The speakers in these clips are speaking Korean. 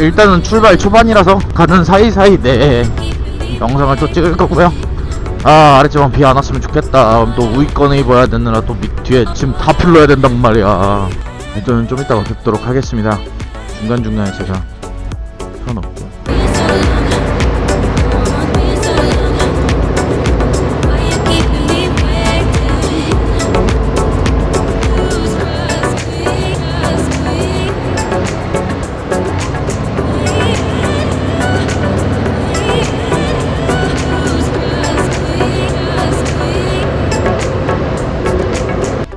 일단은 출발 초반이라서 가는 사이사이 내 영상을 또 찍을 거고요. 아, 아랫집만 비 안 왔으면 좋겠다. 또 우익건에 입어야 되느라 또 뒤에 짐 다 풀러야 된단 말이야. 일단은 좀 이따가 뵙도록 하겠습니다. 중간중간에 제가 켜놓고.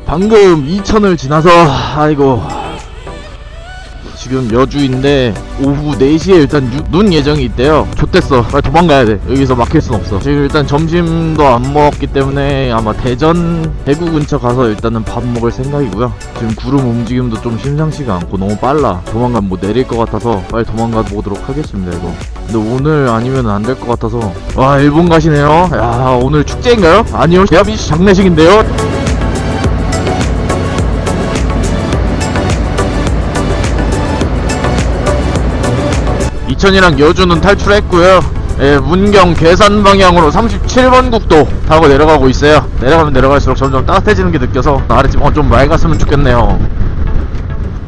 방금 2000을 지나서 아이고 지금 여주인데 오후 4시에 일단 눈 예정이 있대요. 좆됐어. 빨리 도망가야 돼. 여기서 막힐 순 없어. 지금 일단 점심도 안 먹었기 때문에 아마 대구 근처 가서 일단은 밥 먹을 생각이고요. 지금 구름 움직임도 좀 심상치가 않고 너무 빨라. 조만간 뭐 내릴 것 같아서 빨리 도망가 보도록 하겠습니다. 이거 근데 오늘 아니면 안 될 것 같아서. 와, 일본 가시네요. 야, 오늘 축제인가요? 아니요, 야비시 장례식인데요. 2000이랑 여주는 탈출했고요. 예, 문경 괴산 방향으로 37번 국도 타고 내려가고 있어요. 내려가면 내려갈수록 점점 따뜻해지는 게 느껴서 아랫집 좀 맑았으면 좋겠네요.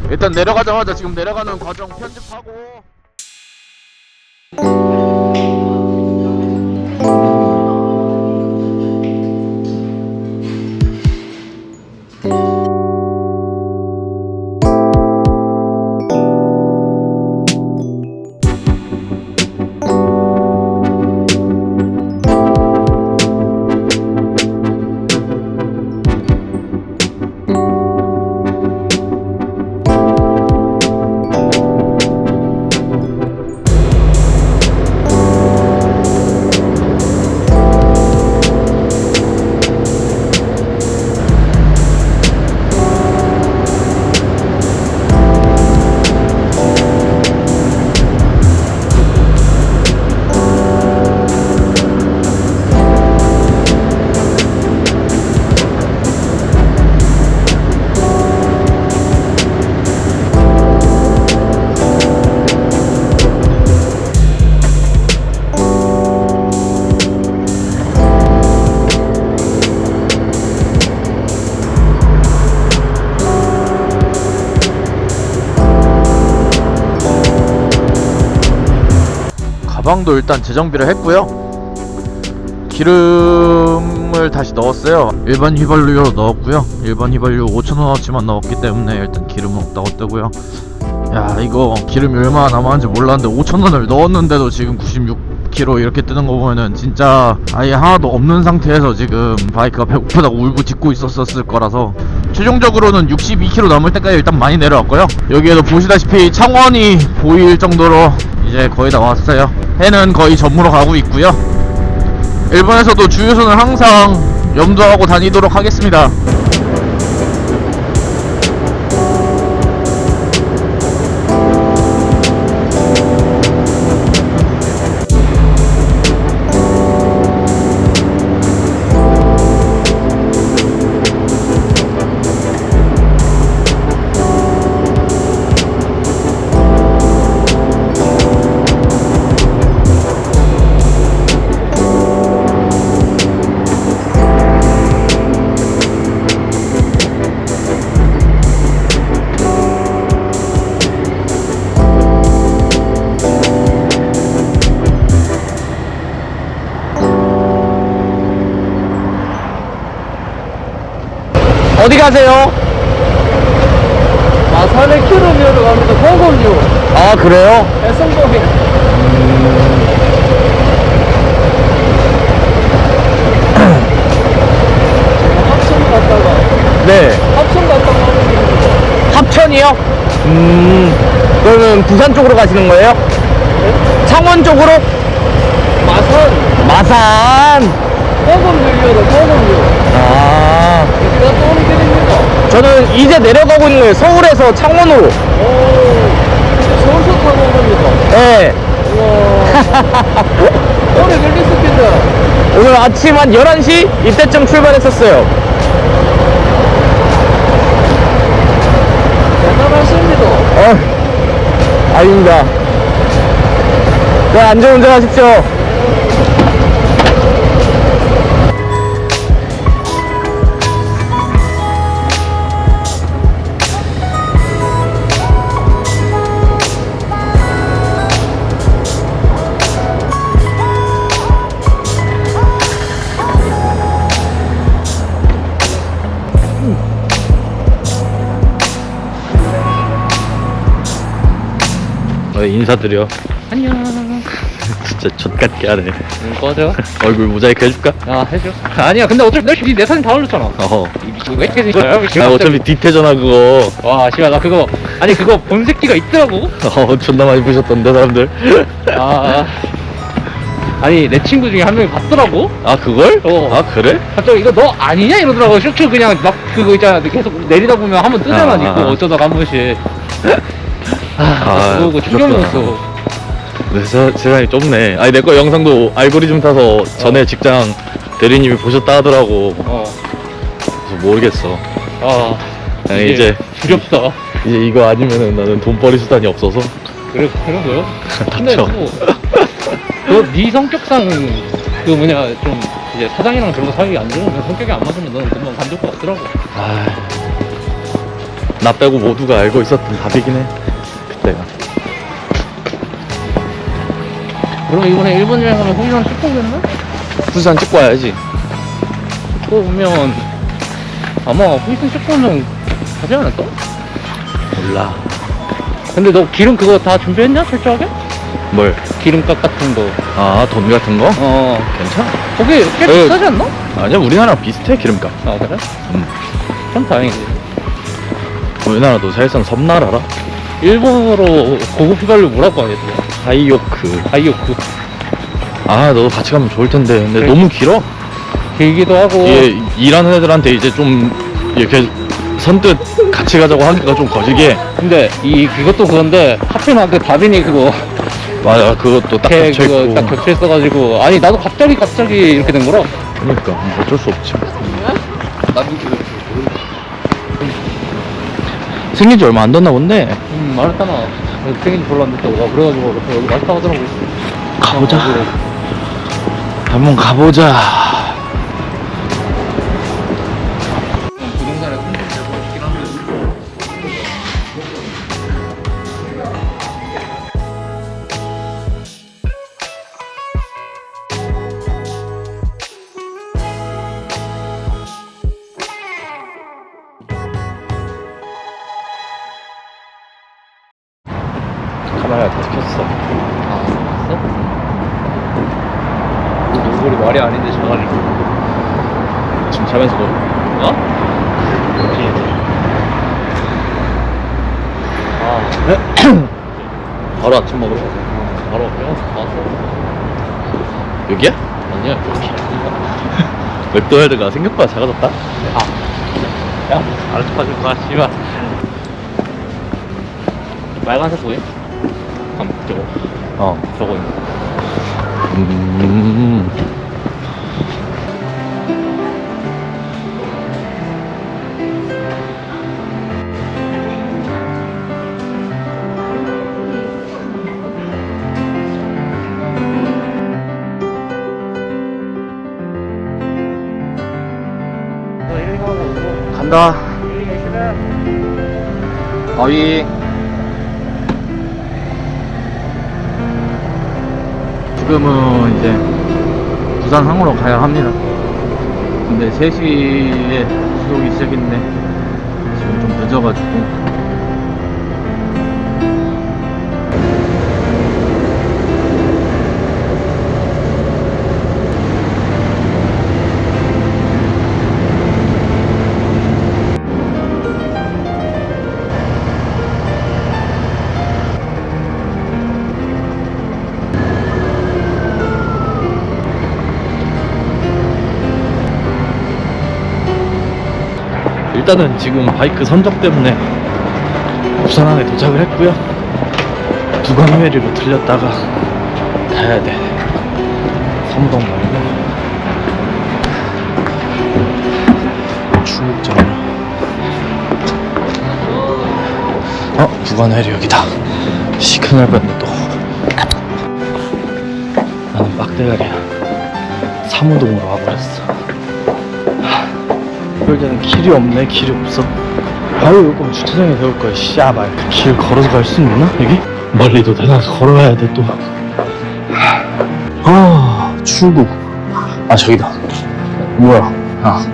일단 내려가자마자 지금 내려가는 과정 편집하고. 가방도 일단 재정비를 했고요. 기름을 다시 넣었어요. 일반 휘발유로 넣었고요. 일반 휘발유 5,000원어치만 넣었기 때문에 일단 기름은 없다고 뜨고요. 야, 이거 기름이 얼마나 남았는지 몰랐는데 5,000원을 넣었는데도 지금 96km 이렇게 뜨는 거 보면은 진짜 아예 하나도 없는 상태에서 지금 바이크가 배고프다고 울고 짖고 있었을 거라서 최종적으로는 62km 남을 때까지 일단 많이 내려왔고요. 여기에도 보시다시피 창원이 보일 정도로 이제 거의 다 왔어요. 해는 거의 저물어 가고 있고요. 일본에서도 주유소는 항상 염두하고 다니도록 하겠습니다. 어디 가세요? 마산의 키로미터로 갑니다. 공군유. 아, 그래요? 해성도행. 합천 갔다가. 네. 합천 갔다가 하는 길입니다. 합천이요? 그러면 부산 쪽으로 가시는 거예요? 네? 창원 쪽으로? 마산. 공군유로 공군유. 아, 여기가 또 오는 길입니다. 저는 이제 내려가고 있는 거예요. 서울에서 창원으로. 오, 서울서 타고 온 겁니다. 네. 우와. 오래 걸렸었겠네. 오늘 아침 한 11시? 이때쯤 출발했었어요. 대단하십니다. 아닙니다. 네, 안전 운전하십시오. 인사드려. 안녕. 진짜 젖같게 하네. 꺼져. 얼굴 모자이크 해줄까? 야, 해줘. 아니야, 근데 어차피 내 사진 다 올렸잖아. 왜 이렇게 된 거야? 아, 어차피 디테잖아 그거. 와, 씨발, 나 그거. 아니, 그거 본 새끼가 있더라고. 존나 많이 보셨던데 사람들. 아니, 내 친구 중에 한 명이 봤더라고? 아, 그걸? 어. 아, 그래? 갑자기 이거 너 아니냐? 이러더라고. 쇼츠 그냥 막 그거 있잖아. 계속 내리다 보면 한 번 뜨잖아, 아, 니거 아. 어쩌다가 한 번씩. 아, 그거 충격 그렇구나. 먹었어. 세상이 좁네. 아니, 내 거 영상도 알고리즘 타서 전에 직장 대리님이 보셨다 하더라고. 그래서 모르겠어. 아니, 이제 두렵다. 이제 이거 아니면은 나는 돈벌이 수단이 없어서. 그래, 그런 거요? 근데 닥쳐. 너네 성격상 그 뭐냐 좀 이제 사장이랑 별로 사이가 안 좋으면 성격이 안 맞으면 너는 금방 관둘 것 같더라고. 아, 나 빼고 모두가 알고 있었던 답이긴 해. 그때가. 그럼 이번에 일본 여행 가면 후기랑 찍고 오겠나? 부산 찍고 와야지. 찍고 오면 아마 후기랑 찍고 오면 가지 않을까? 몰라. 근데 너 기름 그거 다 준비했냐? 철저하게? 뭘? 기름값 같은 거. 아, 돈 같은 거? 괜찮아. 거기 꽤 비싸지 않나? 아니야, 우리나라랑 비슷해, 기름값. 아, 그래? 음. 참 다행이지. 우리나라도 사실상 섬나라라. 일본어로 고급 휘발유 뭐라고 하겠어? 하이오크. 하이오크. 아, 너도 같이 가면 좋을 텐데. 근데 그래. 너무 길어. 길기도 하고. 이게 일하는 애들한테 이제 좀 이렇게 선뜻 같이 가자고 하기가 좀 거시기해. 근데 그것도 그건데 하필이면 그 다빈이 그거 맞아, 그것도 딱 걔 겹쳐있고. 그거 딱 겹쳐 있어가지고 아니 나도 갑자기 이렇게 된 거라. 그러니까 어쩔 수 없지. 나도 생긴 지 얼마 안 됐나 본데. 말했잖아. 생긴 지 별로 안 됐다고. 나 그래가지고 여기 맛있다 하더라고. 가보자. 그래. 한번 가보자. 부동산에 손질 잘 멋있긴 한데. 카메라 켰어. 봤어? 얼굴이 말이 아닌데 저가지고. 지금 자면서 뭐? 바로 아침 먹으러 가자. 바로 병원 왔어. 여기야? 아니야. 맥도날드가 생각보다 작아졌다. 야, 알아서 봐줄 거야, 씨발. 빨간색 보임? 저거. 저거 있는 거. 간다. 어이. 지금은 이제 부산 항으로 가야 합니다. 근데 3시에 수속이 시작했네. 지금 좀 늦어가지고. 일단은 지금 바이크 선적 때문에 부산 안에 도착을 했고요. 두광회리로 들렸다가 가야 돼. 섬동 말고 중국점으로. 부관회리 여기다. 시큰할 뻔했네 또. 막대가리야. 사무동으로 와버렸어. 이럴 때는 길이 없네. 길이 없어. 바로 올 거면 주차장에 세울 거야. 씨발. 길 걸어서 갈 수 있나 여기? 멀리도 대나서 걸어가야 돼 또. 아 출구. 아 저기다. 뭐야? 아.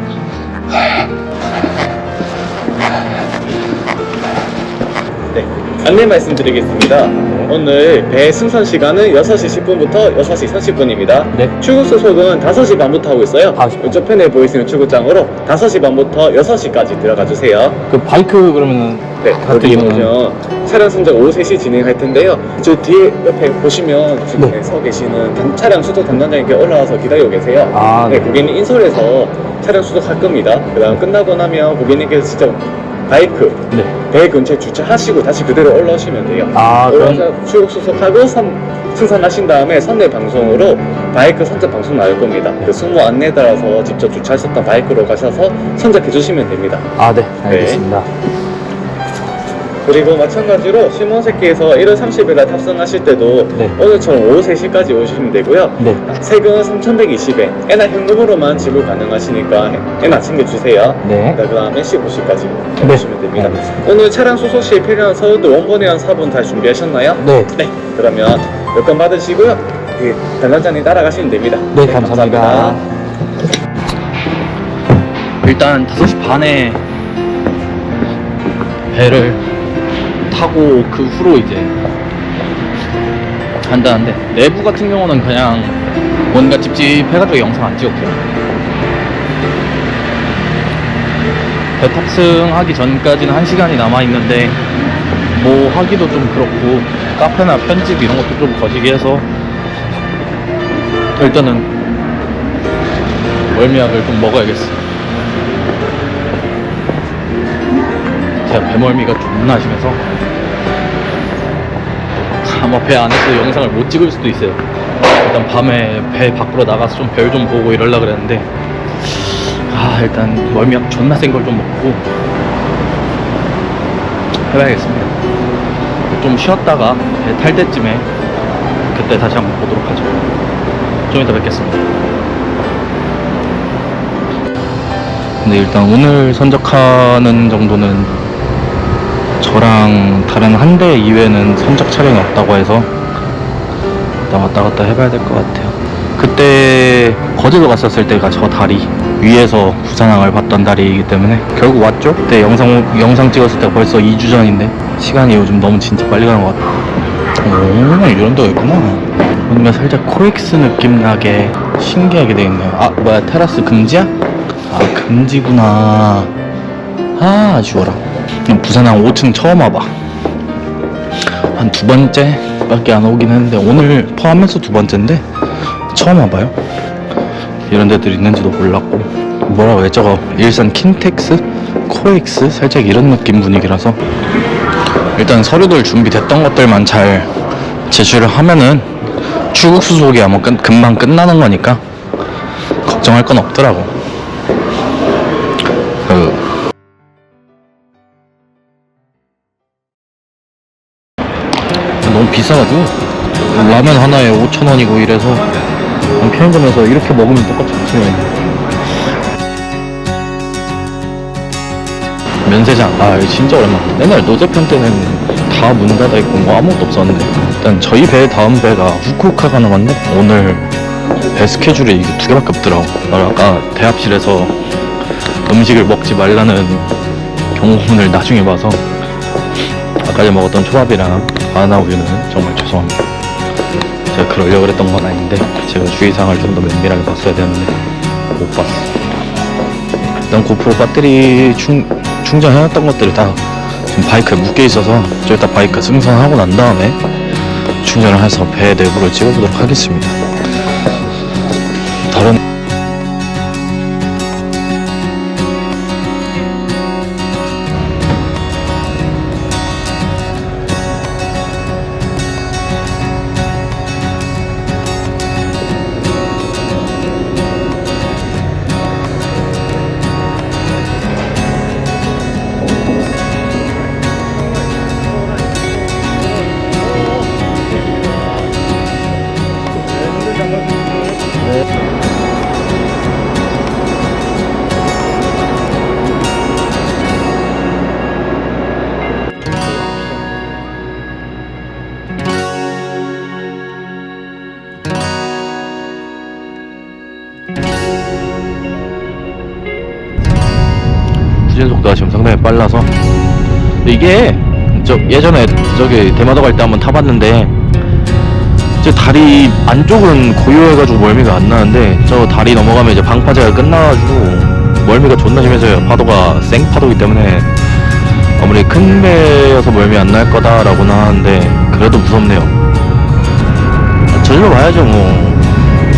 네, 안내 말씀드리겠습니다. 오늘 배 승선 시간은 6시 10분부터 6시 30분입니다. 네. 출국 소속은 5시 반부터 하고 있어요. 아, 왼쪽 편에 보이시는 출구장으로 5시 반부터 6시까지 들어가 주세요. 그 바이크 그러면은 네, 여기 같은 보면 차량 선적 오후 3시 진행할 텐데요. 저 뒤에 옆에 보시면 지금 네. 서 계시는 차량 수속 담당자님께 올라와서 기다리고 계세요. 아, 네, 고객님 인솔해서 차량 수속할 겁니다. 그 다음 끝나고 나면 고객님께서 직접 바이크 네. 배 근처에 주차하시고 다시 그대로 올라오시면 돼요. 아, 올라와서 출국 수속하고 승선하신 다음에 선내 방송으로 바이크 선적 방송 나올 겁니다. 그 승무 안내 따라서 직접 주차하셨던 바이크로 가셔서 선적해 주시면 됩니다. 아, 네. 알겠습니다. 그리고 마찬가지로 신몬새끼에서 1월 30일 날 탑승하실 때도 네. 오늘처럼 오후 3시까지 오시면 되고요. 네. 세금은 3,120엔, 엔화 현금으로만 지불 가능하시니까 엔화 챙겨주세요. 네. 그 다음에 15시까지 네. 오시면 됩니다. 알겠습니다. 오늘 차량 수속 시에 필요한 서류들 원본이랑 사본 다 준비하셨나요? 네. 네. 그러면 여권 받으시고요. 예, 담당자님 따라가시면 됩니다. 네, 감사합니다. 일단 5시 반에 배를 타고 그 후로 이제 한다는데, 내부 같은 경우는 그냥 뭔가 찝찝해가지고 영상 안 찍었고요. 배 탑승하기 전까지는 1시간이 남아있는데 뭐 하기도 좀 그렇고 카페나 편집 이런 것도 좀 거시기 해서 일단은 멀미약을 좀 먹어야겠어. 제가 배멀미가 존나 심해서 아마 배 안에서 영상을 못 찍을 수도 있어요. 일단 밤에 배 밖으로 나가서 좀 별 좀 보고 이러려고 그랬는데, 일단 멀미약 존나 센 걸 좀 먹고 해봐야겠습니다. 좀 쉬었다가 배 탈 때쯤에 그때 다시 한번 보도록 하죠. 좀 이따 뵙겠습니다. 근데 일단 오늘 선적하는 정도는 저랑 다른 한 대 이외에는 선적 차량이 없다고 해서 일단 왔다 갔다 해봐야 될 것 같아요. 그때 거제도 갔었을 때가 저 다리 위에서 부산항을 봤던 다리이기 때문에 결국 왔죠. 그때 영상 찍었을 때가 벌써 2주 전인데 시간이 요즘 너무 진짜 빨리 가는 것 같아요. 오, 이런 데가 있구나. 뭔가 살짝 코엑스 느낌 나게 신기하게 되어 있네요. 아, 뭐야, 테라스 금지야? 아, 금지구나. 아, 아쉬워라. 부산항 5층 처음 와봐. 한 2번째 밖에 안 오긴 했는데, 오늘 포함해서 2번째인데 처음 와봐요. 이런 데들 있는지도 몰랐고. 뭐라고 해, 저거 일산 킨텍스? 코엑스? 살짝 이런 느낌 분위기라서 일단 서류들 준비됐던 것들만 잘 제출을 하면은 출국 수속이 아마 금방 끝나는 거니까 걱정할 건 없더라고. 너무 비싸가지고 라면 하나에 5,000원이고 이래서 편의점에서 이렇게 먹으면 똑같이 5,000원이네. 면세장, 진짜 오랜만이다. 맨날 노제편 때는 다 문 닫아 있고 뭐 아무것도 없었는데, 일단 저희 배 다음 배가 후쿠오카 가는 건데 오늘 배 스케줄이 이게 2개밖에 없더라고. 아까 대합실에서 음식을 먹지 말라는 경고문을 나중에 봐서 아까 전에 먹었던 초밥이랑 바나나 우유는 정말 죄송합니다. 제가 그러려고 그랬던 건 아닌데 제가 주의사항을 좀 더 면밀하게 봤어야 되는데 못 봤어. 일단 고프로 배터리 충전해놨던 것들이 다 지금 바이크에 묶여있어서 좀 이따 바이크 승선하고 난 다음에 충전을 해서 배 내부를 찍어보도록 하겠습니다. 다른 떨어지는 속도가 지금 상당히 빨라서. 근데 이게 저 예전에 저기 대마도 갈 때 한번 타봤는데 이제 다리 안쪽은 고요해가지고 멀미가 안 나는데 저 다리 넘어가면 이제 방파제가 끝나가지고 멀미가 존나 심해져요. 파도가 생파도이기 때문에 아무리 큰 배여서 멀미 안 날 거다라고는 하는데 그래도 무섭네요. 저질러 봐야죠 뭐.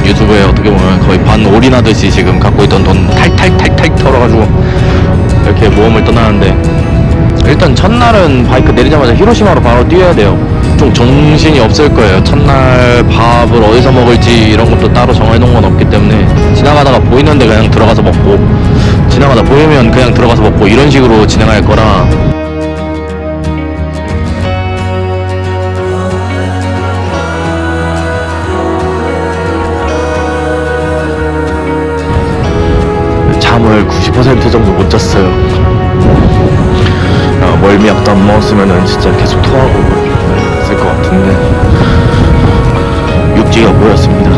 유튜브에 어떻게 보면 거의 반 올인하듯이 지금 갖고 있던 돈 탈탈탈탈 털어가지고 이렇게 모험을 떠나는데, 일단 첫날은 바이크 내리자마자 히로시마로 바로 뛰어야 돼요. 좀 정신이 없을 거예요. 첫날 밥을 어디서 먹을지 이런 것도 따로 정해놓은 건 없기 때문에 지나가다가 보이는데 그냥 들어가서 먹고, 지나가다 보이면 그냥 들어가서 먹고, 이런 식으로 진행할 거라. 잠을 90% 정도 못 잤어요. 멀미약도 안 먹었으면은 진짜 계속 토하고 있을 것 같은데 육지가 보였습니다.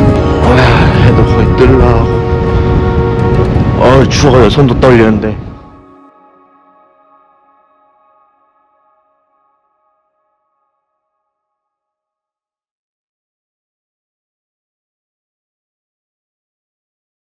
해도 거의 뜰라 하고 추워요. 손도 떨리는데